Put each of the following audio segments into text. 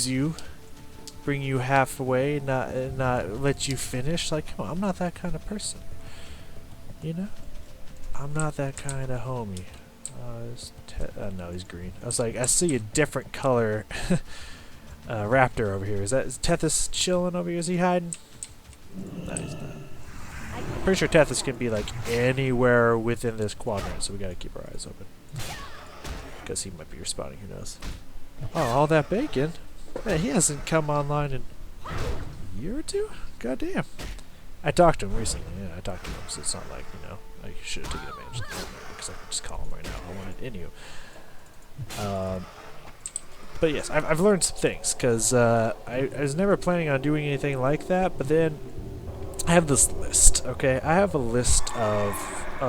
lose you, bring you halfway, not let you finish. Like, come on, I'm not that kind of person. You know? I'm not that kind of homie. No, he's green. I was like, I see a different color raptor over here. Is Tethis chilling over here? Is he hiding? No, he's not. I'm pretty sure Tethis can be like anywhere within this quadrant, so we gotta keep our eyes open. Because he might be respawning, who knows. Oh, all that bacon? Man, he hasn't come online in a year or two? Goddamn. I talked to him recently, yeah, I talked to him, so it's not like, you know, I should have taken advantage of that, because I can just call him right now. I wanted in you. But yes, I've learned some things, because I was never planning on doing anything like that, but then I have this list, okay? I have a list of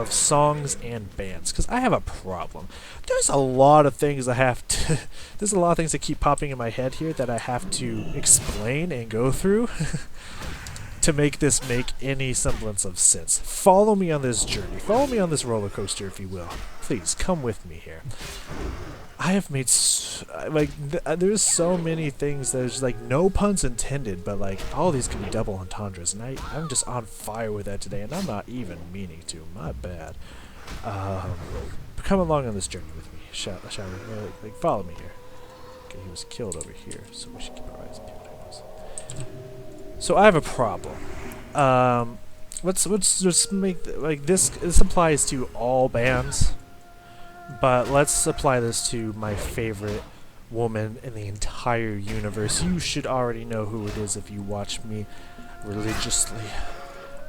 songs and bands, because I have a problem. There's a lot of things I have to... there's a lot of things that keep popping in my head here that I have to explain and go through to make this make any semblance of sense. Follow me on this journey. Follow me on this roller coaster, if you will. Please, come with me here. I have made... there's so many things that there's, like, no puns intended, but, like, all these can be double entendres, and I'm just on fire with that today, and I'm not even meaning to. My bad. Come along on this journey with me. Shall we? Like, follow me here. Okay, he was killed over here, so we should keep our eyes peeled. So I have a problem. Let's just make like this. This applies to all bands, but let's apply this to my favorite woman in the entire universe. You should already know who it is if you watch me religiously.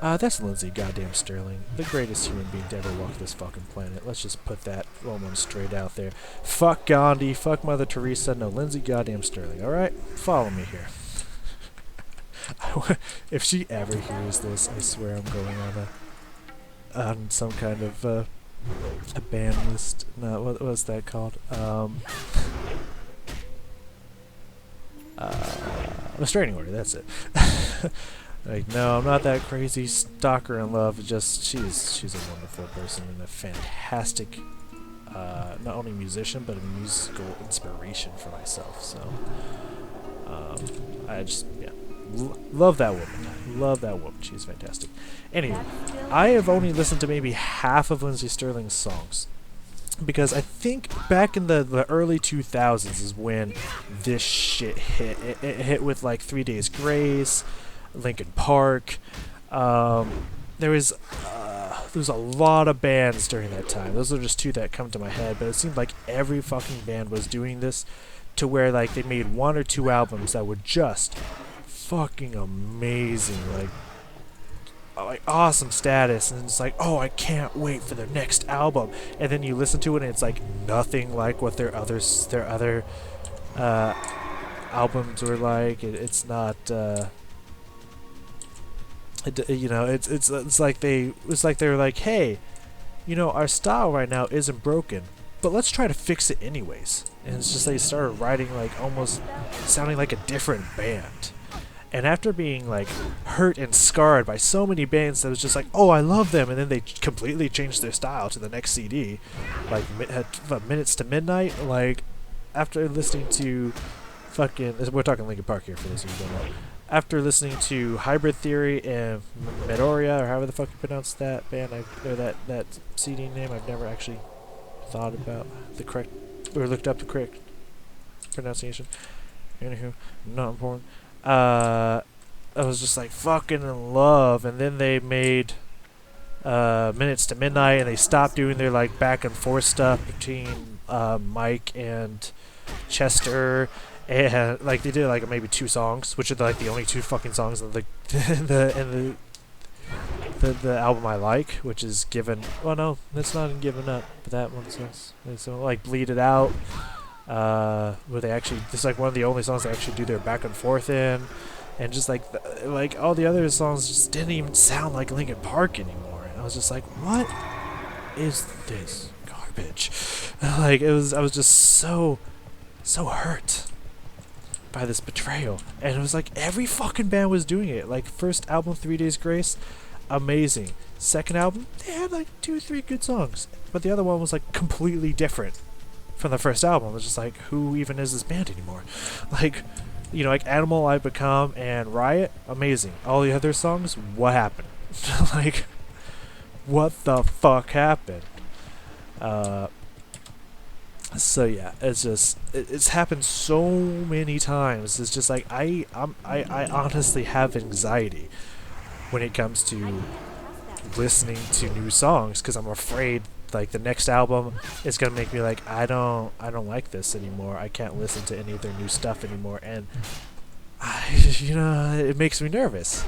That's Lindsay goddamn Sterling, the greatest human being to ever walk this fucking planet. Let's just put that woman straight out there. Fuck Gandhi, fuck Mother Teresa, no, Lindsay goddamn Sterling. All right, follow me here. If she ever hears this, I swear I'm going on some kind of a ban list. No, what was that called? Restraining order. That's it. Like, no, I'm not that crazy stalker in love. Just she's a wonderful person and a fantastic, not only musician but a musical inspiration for myself. So, I just love that woman. Love that woman. She's fantastic. Anyway, I have only listened to maybe half of Lindsay Sterling's songs, because I think back in the early 2000s is when this shit hit. It hit with like 3 Days Grace, Linkin Park. There was a lot of bands during that time. Those are just two that come to my head, but it seemed like every fucking band was doing this, to where like they made 1 or 2 albums that were just fucking amazing, like awesome status, and it's like, oh, I can't wait for their next album, and then you listen to it and it's like nothing like what their other albums were like. It's not you know, it's like they're like, hey, you know, our style right now isn't broken, but let's try to fix it anyways. And it's just they started writing like almost sounding like a different band. And after being like hurt and scarred by so many bands that was just like, oh, I love them, and then they completely changed their style to the next CD, like Minutes to Midnight. Like, after listening to fucking, we're talking Linkin Park here for those who don't know. After listening to Hybrid Theory and Medoria, or however the fuck you pronounce that band, or that CD name, I've never actually thought about the correct, or looked up the correct pronunciation. Anywho, not important. I was just like fucking in love, and then they made Minutes to Midnight, and they stopped doing their like back and forth stuff between Mike and Chester, and like they did like maybe 2 songs, which are like the only 2 fucking songs of the the album I like, which is Given. Well, no, that's not in Given Up, but that one's so like Bleed It Out. Where they actually, this is like one of the only songs they actually do their back and forth in, and just like like all the other songs just didn't even sound like Linkin Park anymore. And I was just like, what is this garbage? Like I was just so hurt by this betrayal, and it was like every fucking band was doing it. Like first album, 3 Days Grace, amazing. Second album, they had like 2 or 3 good songs, but the other one was like completely different from the first album. It was just like, who even is this band anymore? Like, You know, like Animal I Become and Riot, amazing. All the other songs, what happened? Like, what the fuck happened? So yeah, it's just it's happened so many times. It's just like I honestly have anxiety when it comes to listening to new songs because I'm afraid like the next album is gonna make me like I don't like this anymore. I can't listen to any of their new stuff anymore, and you know, it makes me nervous.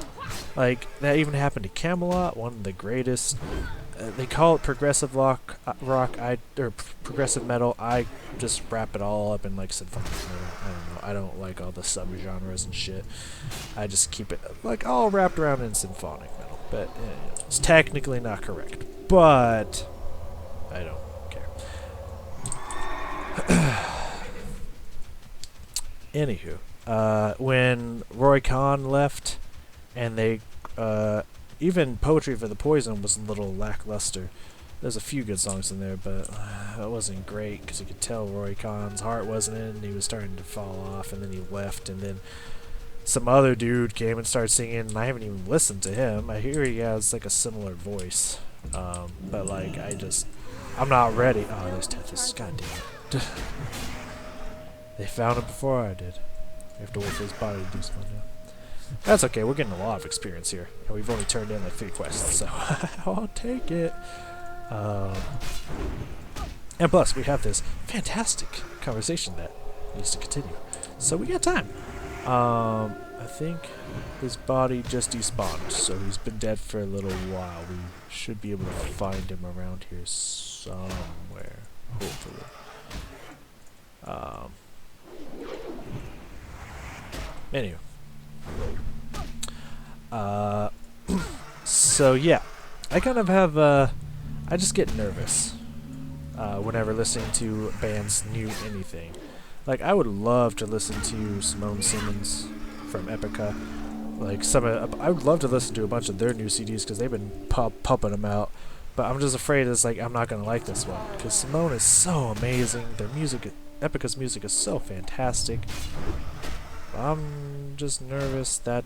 Like that even happened to Camelot, one of the greatest. They call it progressive rock. Progressive metal. I just wrap it all up in like symphonic metal. I don't know. I don't like all the subgenres and shit. I just keep it like all wrapped around in symphonic metal. But it's technically not correct. But I don't care. Anywho, when Roy Khan left, and they even Poetry for the Poison was a little lackluster. There's a few good songs in there, but it wasn't great because you could tell Roy Khan's heart wasn't in it, and he was starting to fall off, and then he left, and then some other dude came and started singing, and I haven't even listened to him. I hear he has like a similar voice, but like I'm not ready. Oh, there's Tethis. God damn it. They found him before I did. We have to wait for his body to do something now. That's okay, we're getting a lot of experience here. And we've only turned in like 3 quests, so I'll take it. And plus, we have this fantastic conversation that needs to continue. So we got time. I think his body just despawned, so he's been dead for a little while. We should be able to find him around here somewhere, hopefully. Anyway. So yeah, I kind of have, I just get nervous, whenever listening to bands new anything. Like, I would love to listen to Simone Simmons from Epica. Like, I would love to listen to a bunch of their new CDs because they've been pumping them out. But I'm just afraid it's like, I'm not going to like this one. Because Simone is so amazing. Their music, Epica's music is so fantastic. I'm just nervous that,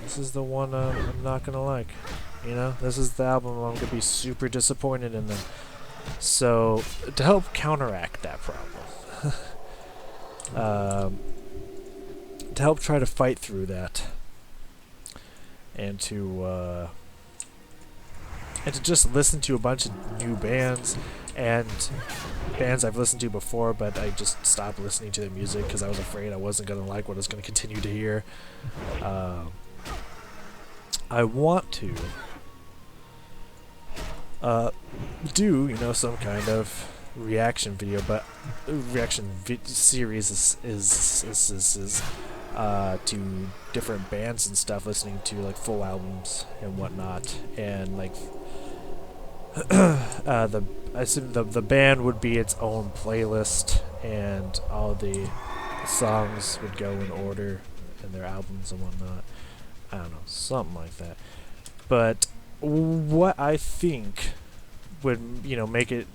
this is the one I'm not gonna like. You know, this is the album I'm gonna be super disappointed in them. So, to help counteract that problem, to help try to fight through that, and to just listen to a bunch of new bands and bands I've listened to before, but I just stopped listening to their music because I was afraid I wasn't gonna like what I was gonna continue to hear. I want to do, you know, some kind of reaction video, but series is to different bands and stuff, listening to like full albums and whatnot, and like I assume the band would be its own playlist, and all the songs would go in order in their albums and whatnot. I don't know, something like that. But what I think would, you know, make it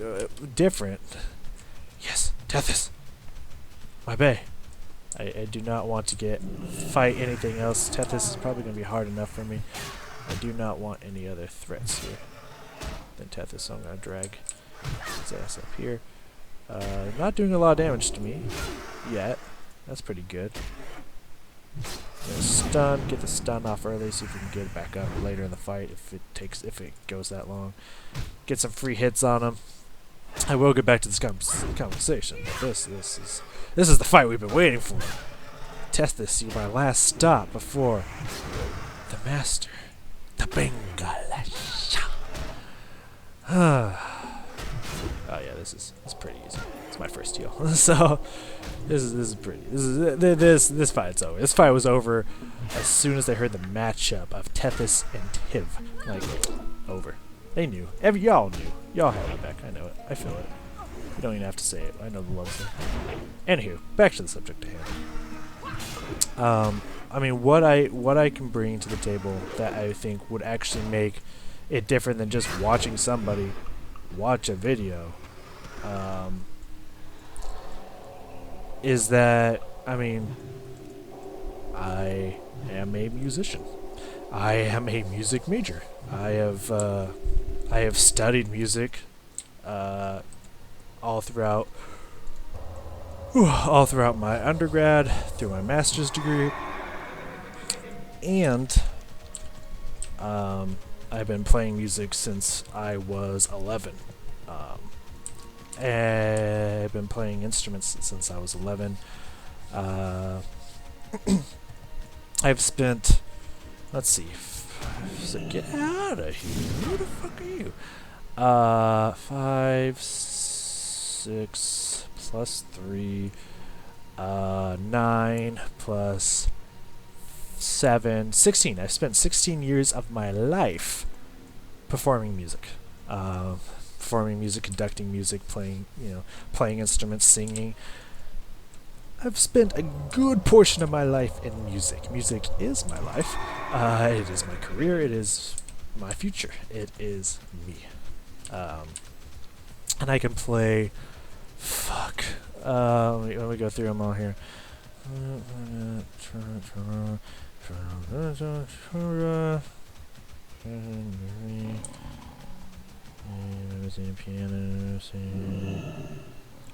different. Yes, Tethis, my bae. I do not want to fight anything else. Tethis is probably going to be hard enough for me. I do not want any other threats here than Tethis, so I'm going to drag his ass up here. Not doing a lot of damage to me yet. That's pretty good. Get the stun off early, see if we can get it back up later in the fight if it goes that long. Get some free hits on him. I will get back to this conversation. This is the fight we've been waiting for. Tethis, you my last stop before the master, the Bengalasha. Oh yeah, this is pretty easy. It's my first heal, so this is pretty. This fight's over. This fight was over as soon as they heard the matchup of Tethis and Tiv. Like, over. They knew. Y'all knew. Y'all had my back. I know it. I feel it. You don't even have to say it. I know the love's there. Anywho, back to the subject at hand. I mean, what I can bring to the table that I think would actually make it different than just watching somebody watch a video. is that, I mean, I am a musician. I am a music major. I have studied music all throughout all throughout my undergrad, through my master's degree, and I've been playing music since I was 11. And I've been playing instruments since I was 11. I've spent, let's see, so get out of here. Who the fuck are you? 5, 6 plus 3, 9 plus 7, 16. I've spent 16 years of my life performing music. Performing music, conducting music, playing instruments, singing. I've spent a good portion of my life in music. Music is my life. It is my career. It is my future. It is me. And I can play. Fuck. Let me go through them all here.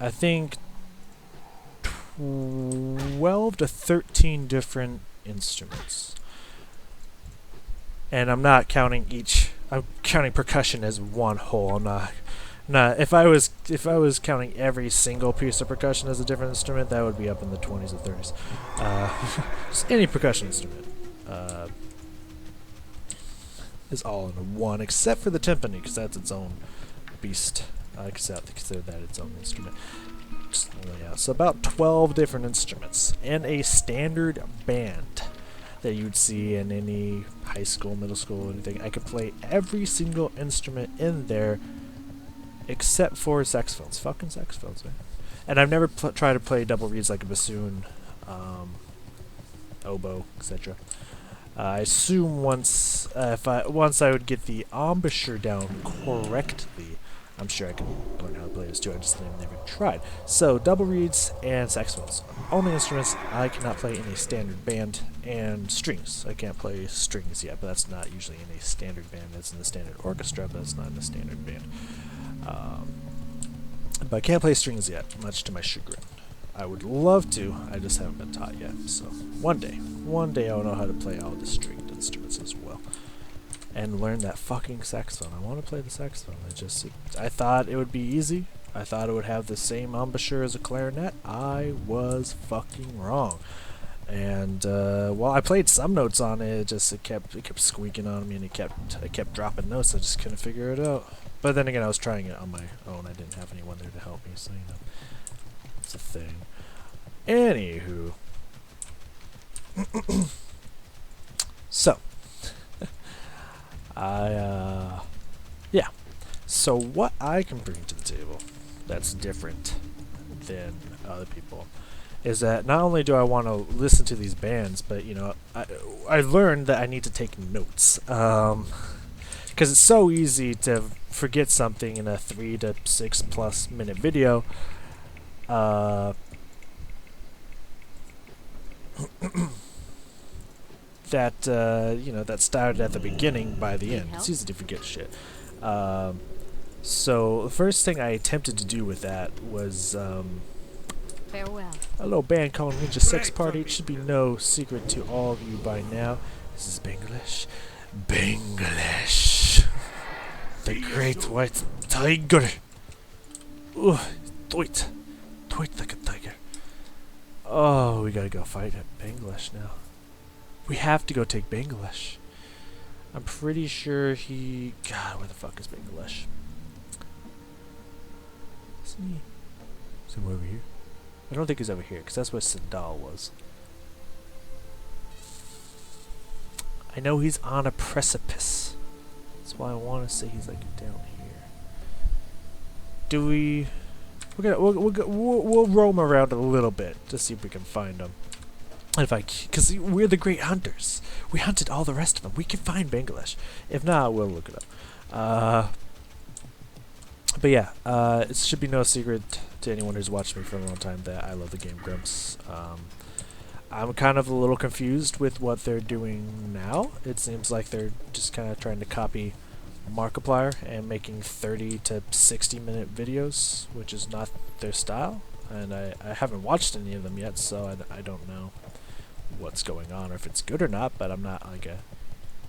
I think 12 to 13 different instruments. And I'm not counting each. I'm counting percussion as one whole. I'm not. If I was counting every single piece of percussion as a different instrument, that would be up in the 20s or 30s. Just any percussion instrument is all in one, except for the timpani, because that's its own beast. I consider that its own instrument. So about 12 different instruments and a standard band that you'd see in any high school, middle school, anything. I could play every single instrument in there except for saxophones. Fucking saxophones, man. And I've never tried to play double reeds like a bassoon, oboe, etc. I assume once I would get the embouchure down correctly, I'm sure I can learn how to play this too. I just never tried. So double reeds and saxophones, only instruments I cannot play in a standard band, and strings. I can't play strings yet, but that's not usually in a standard band. That's in the standard orchestra, but that's not in a standard band. But I can't play strings yet, much to my chagrin. I would love to. I just haven't been taught yet. So one day I'll know how to play all the stringed instruments as well. And learn that fucking saxophone. I want to play the saxophone. I thought it would be easy. I thought it would have the same embouchure as a clarinet. I was fucking wrong. And while I played some notes on it, it kept squeaking on me, and it kept dropping notes. I just couldn't figure it out. But then again, I was trying it on my own. I didn't have anyone there to help me, so it's a thing. Anywho, so. Yeah. So what I can bring to the table that's different than other people is that not only do I want to listen to these bands, but I learned that I need to take notes. Because it's so easy to forget something in a 3 to 6 plus minute video. That that started at the beginning by the end. It's easy to forget shit. So the first thing I attempted to do with that was farewell. A little band called Ninja Sex Party. It should be no secret to all of you by now. This is Bangladesh. Bangladesh. The great white tiger. Ooh, toit like a tiger. Oh, we gotta go fight at Bangladesh now. We have to go take Bangladesh. I'm pretty sure he... God, where the fuck is Bangladesh? Isn't he somewhere over here? I don't think he's over here, because that's where Sandal was. I know he's on a precipice. That's why I want to say he's like down here. Do we... We'll roam around a little bit to see if we can find him. Because we're the great hunters. We hunted all the rest of them. We can find Bangladesh. If not, we'll look it up. But yeah, it should be no secret to anyone who's watched me for a long time that I love the game Grumps. I'm kind of a little confused with what they're doing now. It seems like they're just kind of trying to copy Markiplier and making 30 to 60 minute videos, which is not their style. And I haven't watched any of them yet, so I don't know what's going on or if it's good or not, but I'm not like a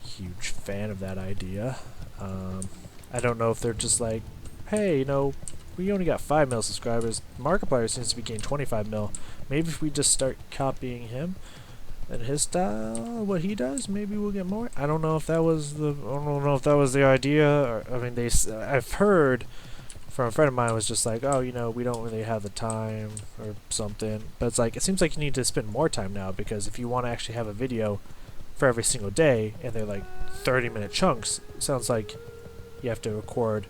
huge fan of that idea. I don't know if they're just like, hey, you know, we only got 5 mil subscribers. Markiplier seems to be getting 25 mil. Maybe if we just start copying him and his style, what he does, maybe we'll get more. I don't know if that was the idea. Or, I mean, I've heard from a friend of mine was just like, oh, you know, we don't really have the time or something. But it's like, it seems like you need to spend more time now, because if you want to actually have a video for every single day and they're like 30-minute chunks, it sounds like you have to record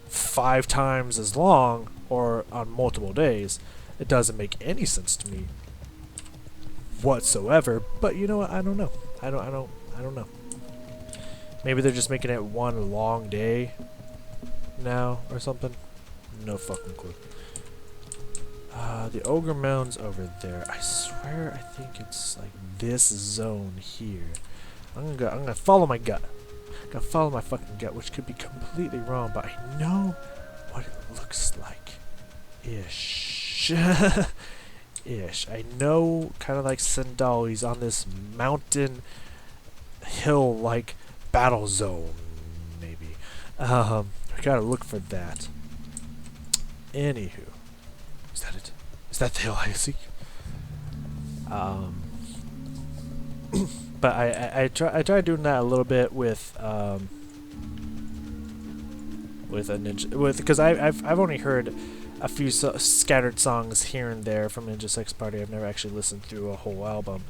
5 times as long or on multiple days. It doesn't make any sense to me whatsoever. But you know what? I don't know. I don't know. Maybe they're just making it one long day now or something. No fucking clue. The Ogre Mound's over there. I swear, I think it's like this zone here. I'm gonna follow my gut. I'm gonna follow my fucking gut, which could be completely wrong, but I know what it looks like. Ish. Ish. I know, kind of like Sindal, he's on this mountain hill like battle zone, maybe. I gotta look for that. Anywho, is that it? Is that the hill I see? But I tried doing that a little bit with a ninja, because I've only heard a few scattered songs here and there from Ninja Sex Party. I've never actually listened through a whole album.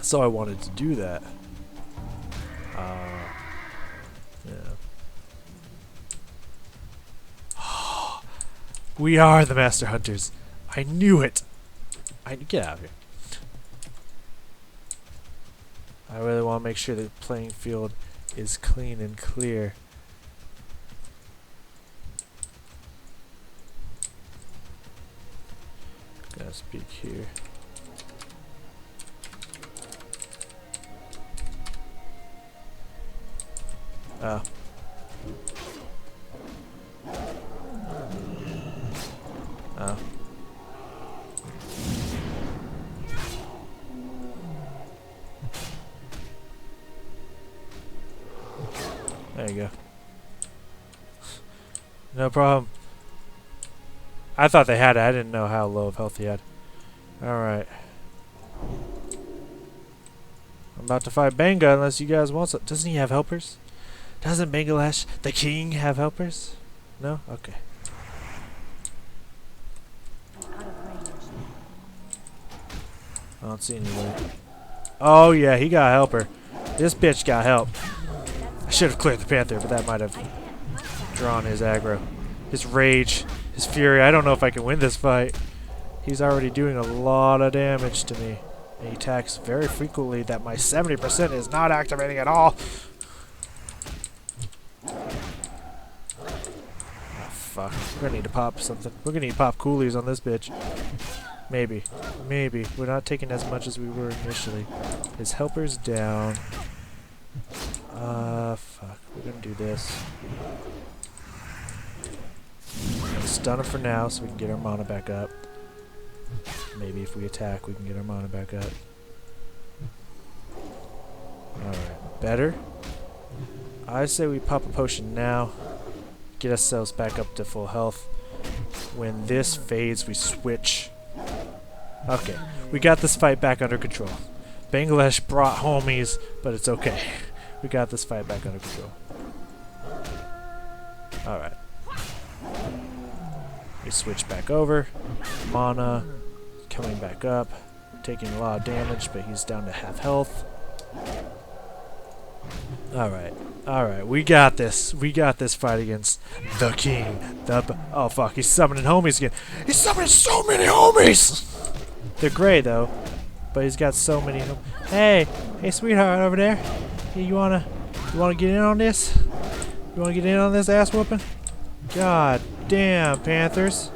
So I wanted to do that. Yeah. We are the Master Hunters. I knew it. Get out of here. I really want to make sure the playing field is clean and clear. Gotta speak here. Oh. Oh. There you go. No problem. I thought they had it. I didn't know how low of health he had. Alright. I'm about to fight Benga unless you guys want some. Doesn't he have helpers? Doesn't Bangladesh, the king, have helpers? No? Okay. I don't see anybody. Oh yeah, he got a helper. This bitch got help. I should have cleared the Panther, but that might have drawn his aggro. His rage, his fury. I don't know if I can win this fight. He's already doing a lot of damage to me. And he attacks very frequently that my 70% is not activating at all. Oh, fuck. We're gonna need to pop something. We're gonna need to pop coolies on this bitch. Maybe. Maybe. We're not taking as much as we were initially. His helper's down. Fuck. We're gonna do this. Stun him for now so we can get our mana back up. Maybe if we attack we can get our mana back up. Alright. Better? I say we pop a potion now. Get ourselves back up to full health. When this fades, we switch. Okay. We got this fight back under control. Bangladesh brought homies, but it's okay. We got this fight back under control. Alright. We switch back over. Mana coming back up. Taking a lot of damage, but he's down to half health. Alright. Alright, we got this. We got this fight against the king. Oh fuck, he's summoning homies again. He's summoning so many homies! They're gray though, but he's got so many. Hey, hey sweetheart over there. Hey, you wanna get in on this? You want to get in on this ass whooping? God damn, Panthers.